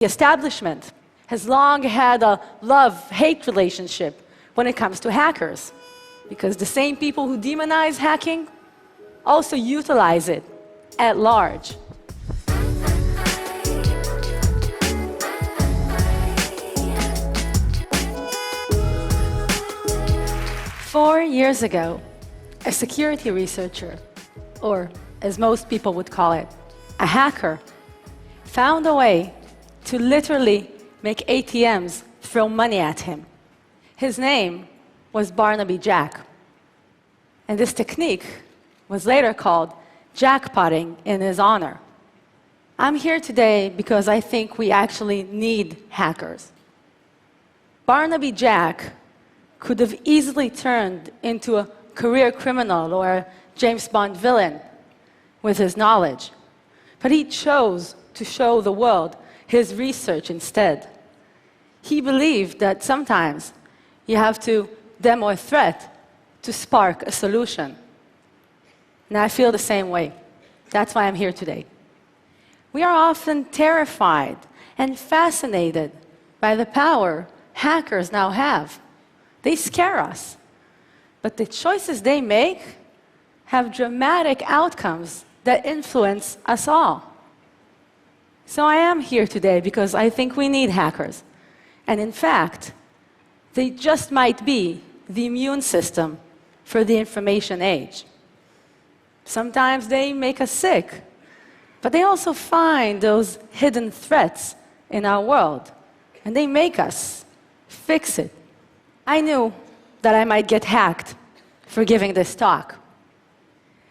The establishment has long had a love-hate relationship when it comes to hackers, because the same people who demonize hacking also utilize it at large. Four years ago, a security researcher, or as most people would call it, a hacker, found a way to literally make ATMs throw money at him. His name was Barnaby Jack. And this technique was later called jackpotting in his honor. I'm here today because I think we actually need hackers. Barnaby Jack could have easily turned into a career criminal or a James Bond villain with his knowledge. But he chose to show the world his research instead. He believed that sometimes you have to demo a threat to spark a solution. And I feel the same way. That's why I'm here today. We are often terrified and fascinated by the power hackers now have. They scare us. But the choices they make have dramatic outcomes that influence us all. So I am here today because I think we need hackers. And in fact, they just might be the immune system for the information age. Sometimes they make us sick, but they also find those hidden threats in our world, and they make us fix it. I knew that I might get hacked for giving this talk.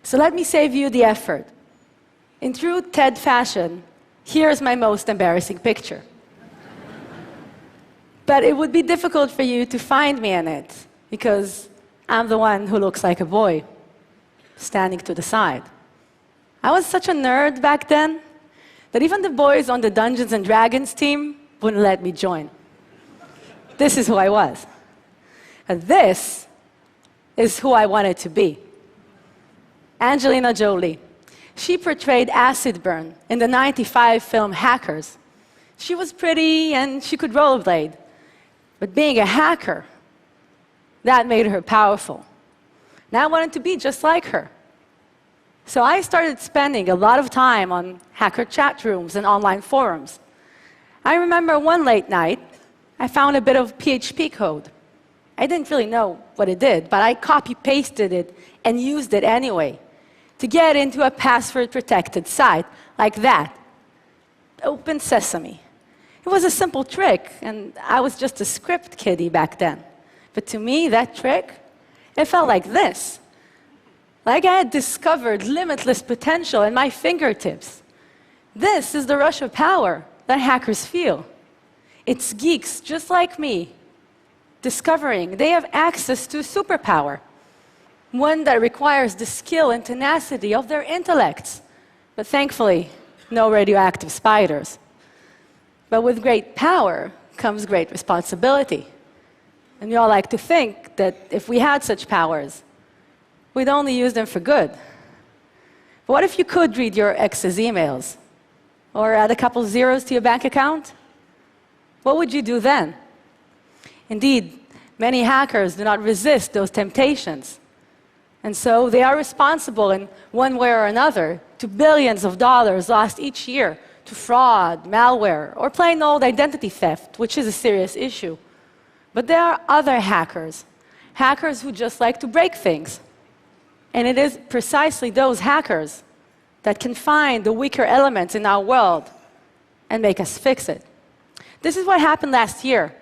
So let me save you the effort. In true TED fashion, here's my most embarrassing picture. But it would be difficult for you to find me in it, because I'm the one who looks like a boy, standing to the side. I was such a nerd back then that even the boys on the Dungeons and Dragons team wouldn't let me join. This is who I was. And this is who I wanted to be. Angelina Jolie. She portrayed acid burn in the '95 film Hackers. She was pretty and she could rollerblade. But being a hacker, that made her powerful. And I wanted to be just like her. So I started spending a lot of time on hacker chat rooms and online forums. I remember one late night, I found a bit of PHP code. I didn't really know what it did, but I copy-pasted it and used it anyway to get into a password-protected site like that. Open Sesame. It was a simple trick, and I was just a script kiddie back then. But to me, that trick, it felt like this. Like I had discovered limitless potential in my fingertips. This is the rush of power that hackers feel. It's geeks just like me discovering they have access to a superpower, one that requires the skill and tenacity of their intellects. But thankfully, no radioactive spiders. But with great power comes great responsibility. And we all like to think that if we had such powers, we'd only use them for good. But what if you could read your ex's emails? Or add a couple zeros to your bank account? What would you do then? Indeed, many hackers do not resist those temptations. And so they are responsible in one way or another to billions of dollars lost each year to fraud, malware, or plain old identity theft, which is a serious issue. But there are other hackers, hackers who just like to break things. And it is precisely those hackers that can find the weaker elements in our world and make us fix it. This is what happened last year,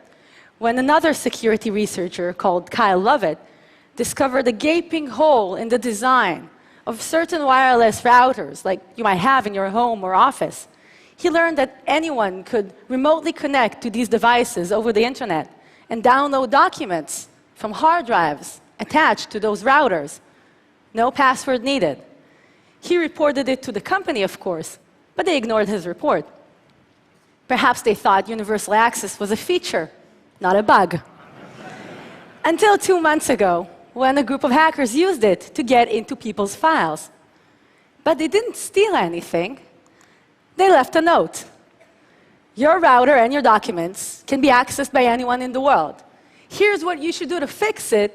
when another security researcher called Kyle Lovett discovered a gaping hole in the design of certain wireless routers, like you might have in your home or office. He learned that anyone could remotely connect to these devices over the internet and download documents from hard drives attached to those routers. No password needed. He reported it to the company, of course, but they ignored his report. Perhaps they thought universal access was a feature, not a bug. Until 2 months ago, when a group of hackers used it to get into people's files. But they didn't steal anything. They left a note. Your router and your documents can be accessed by anyone in the world. Here's what you should do to fix it.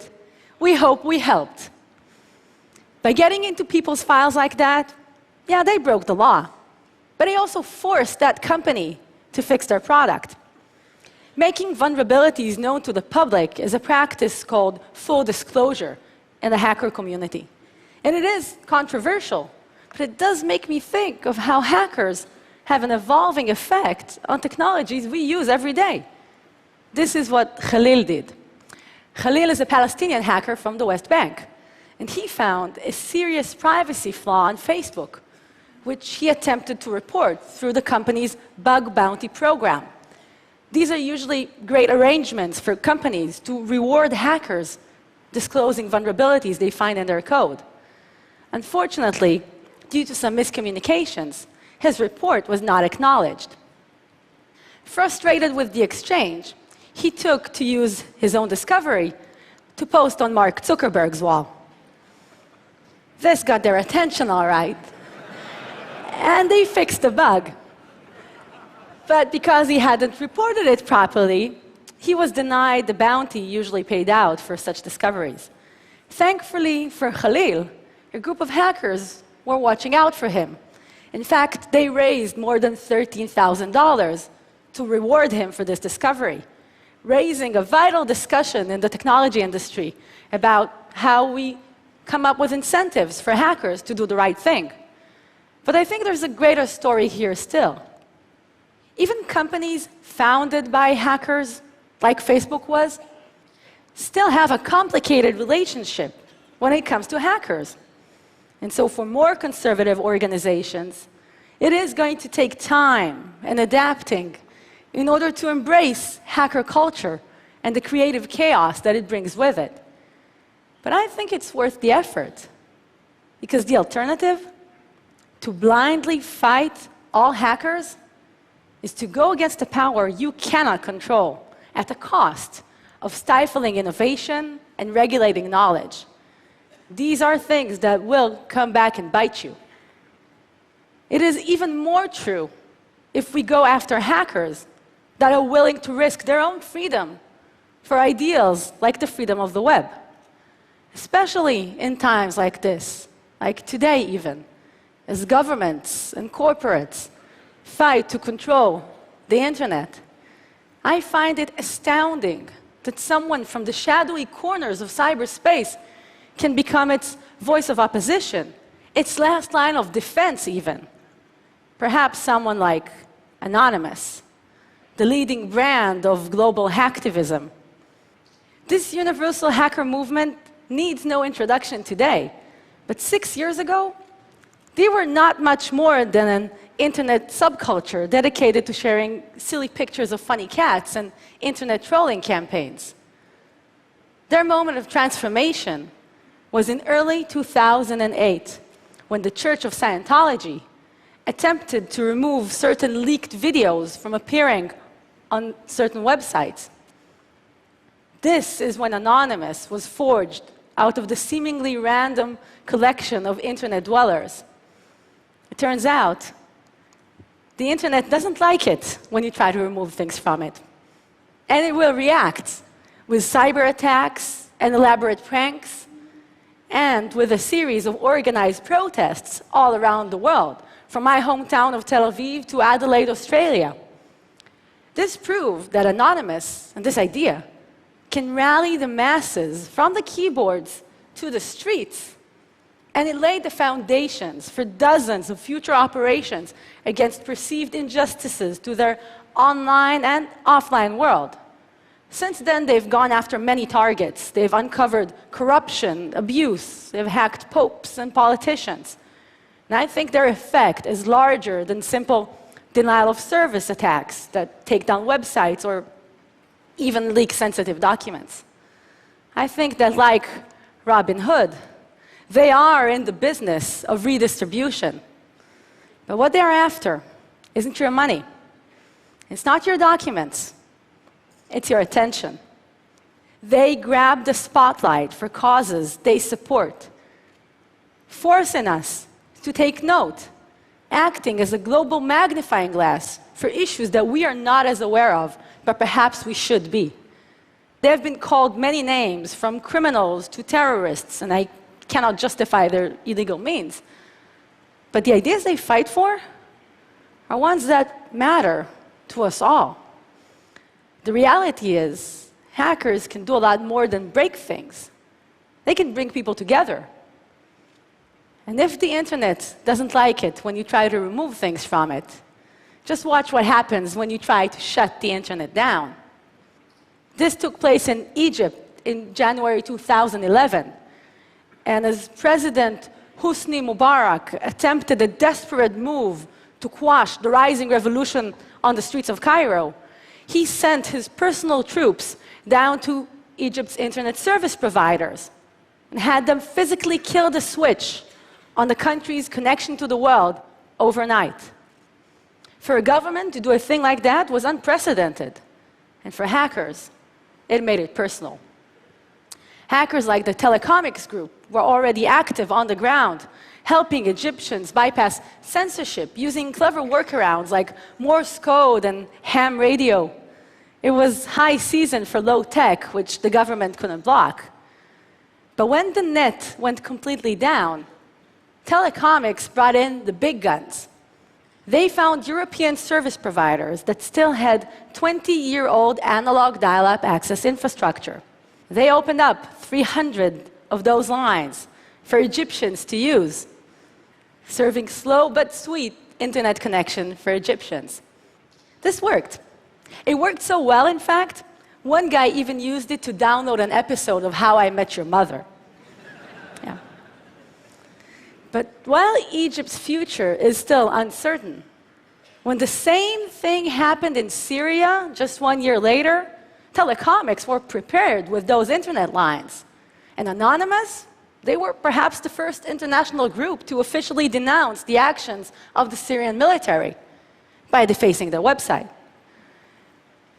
We hope we helped. By getting into people's files like that, yeah, they broke the law. But they also forced that company to fix their product. Making vulnerabilities known to the public is a practice called full disclosure in the hacker community. And it is controversial, but it does make me think of how hackers have an evolving effect on technologies we use every day. This is what Khalil did. Khalil is a Palestinian hacker from the West Bank, and he found a serious privacy flaw on Facebook, which he attempted to report through the company's bug bounty program. These are usually great arrangements for companies to reward hackers disclosing vulnerabilities they find in their code. Unfortunately, due to some miscommunications, his report was not acknowledged. Frustrated with the exchange, he took to use his own discovery to post on Mark Zuckerberg's wall. This got their attention, all right. And they fixed the bug. But because he hadn't reported it properly, he was denied the bounty usually paid out for such discoveries. Thankfully for Khalil, a group of hackers were watching out for him. In fact, they raised more than $13,000 to reward him for this discovery, raising a vital discussion in the technology industry about how we come up with incentives for hackers to do the right thing. But I think there's a greater story here still. Even companies founded by hackers, like Facebook was, still have a complicated relationship when it comes to hackers. And so for more conservative organizations, it is going to take time and adapting in order to embrace hacker culture and the creative chaos that it brings with it. But I think it's worth the effort, because the alternative, to blindly fight all hackers, is to go against a power you cannot control at the cost of stifling innovation and regulating knowledge. These are things that will come back and bite you. It is even more true if we go after hackers that are willing to risk their own freedom for ideals like the freedom of the web. Especially in times like this, like today even, as governments and corporates fight to control the internet. I find it astounding that someone from the shadowy corners of cyberspace can become its voice of opposition, its last line of defense even. Perhaps someone like Anonymous, the leading brand of global hacktivism. This universal hacker movement needs no introduction today, but 6 years ago, they were not much more than an internet subculture dedicated to sharing silly pictures of funny cats and internet trolling campaigns. Their moment of transformation was in early 2008, when the Church of Scientology attempted to remove certain leaked videos from appearing on certain websites. This is when Anonymous was forged out of the seemingly random collection of internet dwellers. It turns out the internet doesn't like it when you try to remove things from it. And it will react with cyber attacks and elaborate pranks, and with a series of organized protests all around the world, from my hometown of Tel Aviv to Adelaide, Australia. This proved that Anonymous, and this idea, can rally the masses from the keyboards to the streets. And it laid the foundations for dozens of future operations against perceived injustices to their online and offline world. Since then, they've gone after many targets. They've uncovered corruption, abuse. They've hacked popes and politicians. And I think their effect is larger than simple denial of service attacks that take down websites or even leak sensitive documents. I think that, like Robin Hood, they are in the business of redistribution. But what they're after isn't your money. It's not your documents. It's your attention. They grab the spotlight for causes they support, forcing us to take note acting as a global magnifying glass for issues that we are not as aware of, but perhaps we should be. They have been called many names, from criminals to terrorists, and I cannot justify their illegal means. But the ideas they fight for are ones that matter to us all. The reality is, hackers can do a lot more than break things. They can bring people together. And if the internet doesn't like it when you try to remove things from it, just watch what happens when you try to shut the internet down. This took place in Egypt in January 2011. And as President Hosni Mubarak attempted a desperate move to quash the rising revolution on the streets of Cairo, he sent his personal troops down to Egypt's internet service providers and had them physically kill the switch on the country's connection to the world overnight. For a government to do a thing like that was unprecedented. And for hackers, it made it personal. Hackers like the Telecomics Group were already active on the ground, helping Egyptians bypass censorship using clever workarounds like Morse code and ham radio. It was high season for low tech, which the government couldn't block. But when the net went completely down, Telecomics brought in the big guns. They found European service providers that still had 20-year-old analog dial-up access infrastructure. They opened up 300 of those lines for Egyptians to use, serving slow but sweet internet connection for Egyptians. This worked. It worked so well, in fact, one guy even used it to download an episode of How I Met Your Mother. Yeah. But while Egypt's future is still uncertain, when the same thing happened in Syria just 1 year later, Telecomics were prepared with those internet lines. And Anonymous, they were perhaps the first international group to officially denounce the actions of the Syrian military by defacing their website.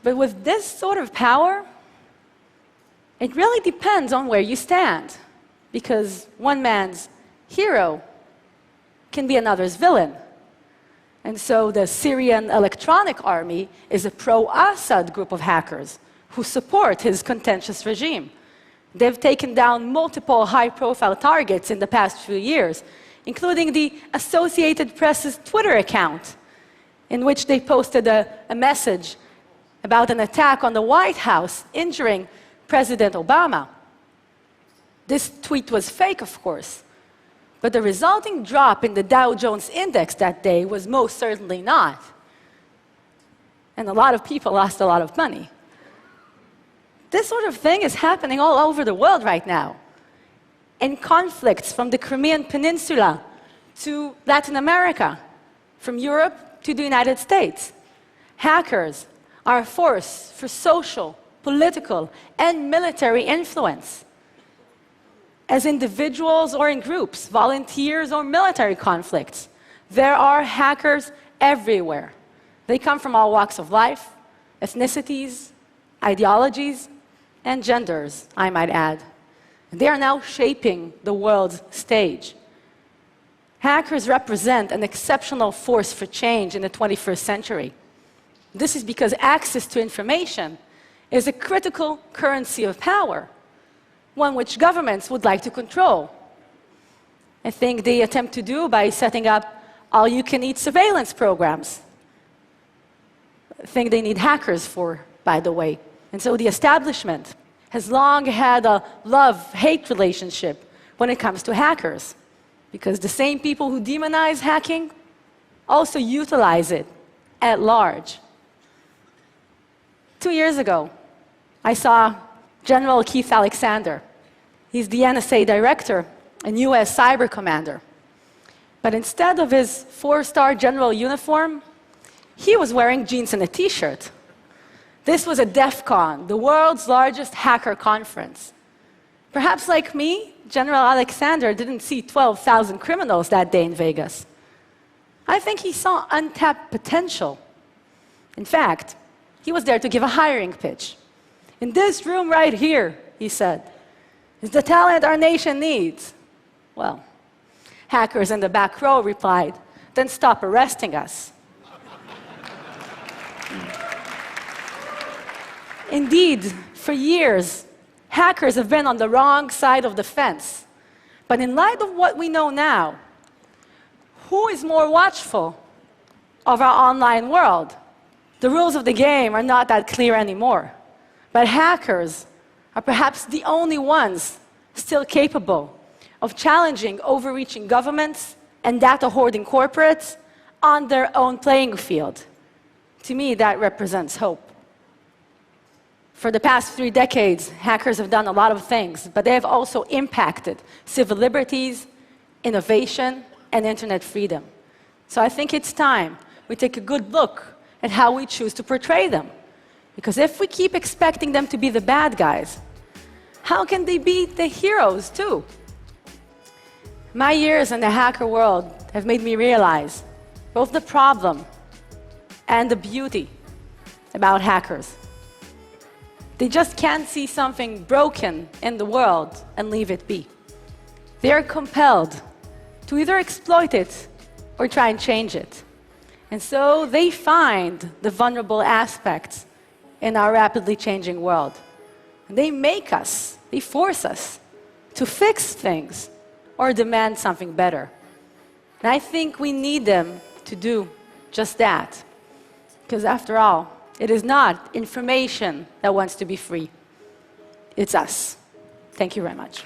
But with this sort of power, it really depends on where you stand, because one man's hero can be another's villain. And so the Syrian Electronic Army is a pro-Assad group of hackers who support his contentious regime. They've taken down multiple high-profile targets in the past few years, including the Associated Press's Twitter account, in which they posted a message about an attack on the White House injuring President Obama. This tweet was fake, of course, but the resulting drop in the Dow Jones Index that day was most certainly not. And a lot of people lost a lot of money. This sort of thing is happening all over the world right now. In conflicts from the Crimean Peninsula to Latin America, from Europe to the United States, hackers are a force for social, political, and military influence. As individuals or in groups, volunteers or military conflicts, there are hackers everywhere. They come from all walks of life, ethnicities, ideologies, and genders, I might add. They are now shaping the world's stage. Hackers represent an exceptional force for change in the 21st century. This is because access to information is a critical currency of power, one which governments would like to control. I think they attempt to do by setting up all-you-can-eat surveillance programs. I think they need hackers for, by the way. And so the establishment has long had a love-hate relationship when it comes to hackers, because the same people who demonize hacking also utilize it at large. 2 years ago, I saw General Keith Alexander. He's the NSA director and US cyber commander. But instead of his 4-star general uniform, he was wearing jeans and a t-shirt. This was a DEF CON, the world's largest hacker conference. Perhaps like me, General Alexander didn't see 12,000 criminals that day in Vegas. I think he saw untapped potential. In fact, he was there to give a hiring pitch. In this room right here, he said, is the talent our nation needs. Well, hackers in the back row replied, then stop arresting us. Indeed, for years, hackers have been on the wrong side of the fence. But in light of what we know now, who is more watchful of our online world? The rules of the game are not that clear anymore. But hackers are perhaps the only ones still capable of challenging overreaching governments and data-hoarding corporates on their own playing field. To me, that represents hope. For the past 3 decades, hackers have done a lot of things, but they have also impacted civil liberties, innovation, and internet freedom. So I think it's time we take a good look at how we choose to portray them. Because if we keep expecting them to be the bad guys, how can they be the heroes too? My years in the hacker world have made me realize both the problem and the beauty about hackers. They just can't see something broken in the world and leave it be. They are compelled to either exploit it or try and change it. And so they find the vulnerable aspects in our rapidly changing world. And they make us, they force us to fix things or demand something better. And I think we need them to do just that. Because after all, it is not information that wants to be free. It's us. Thank you very much.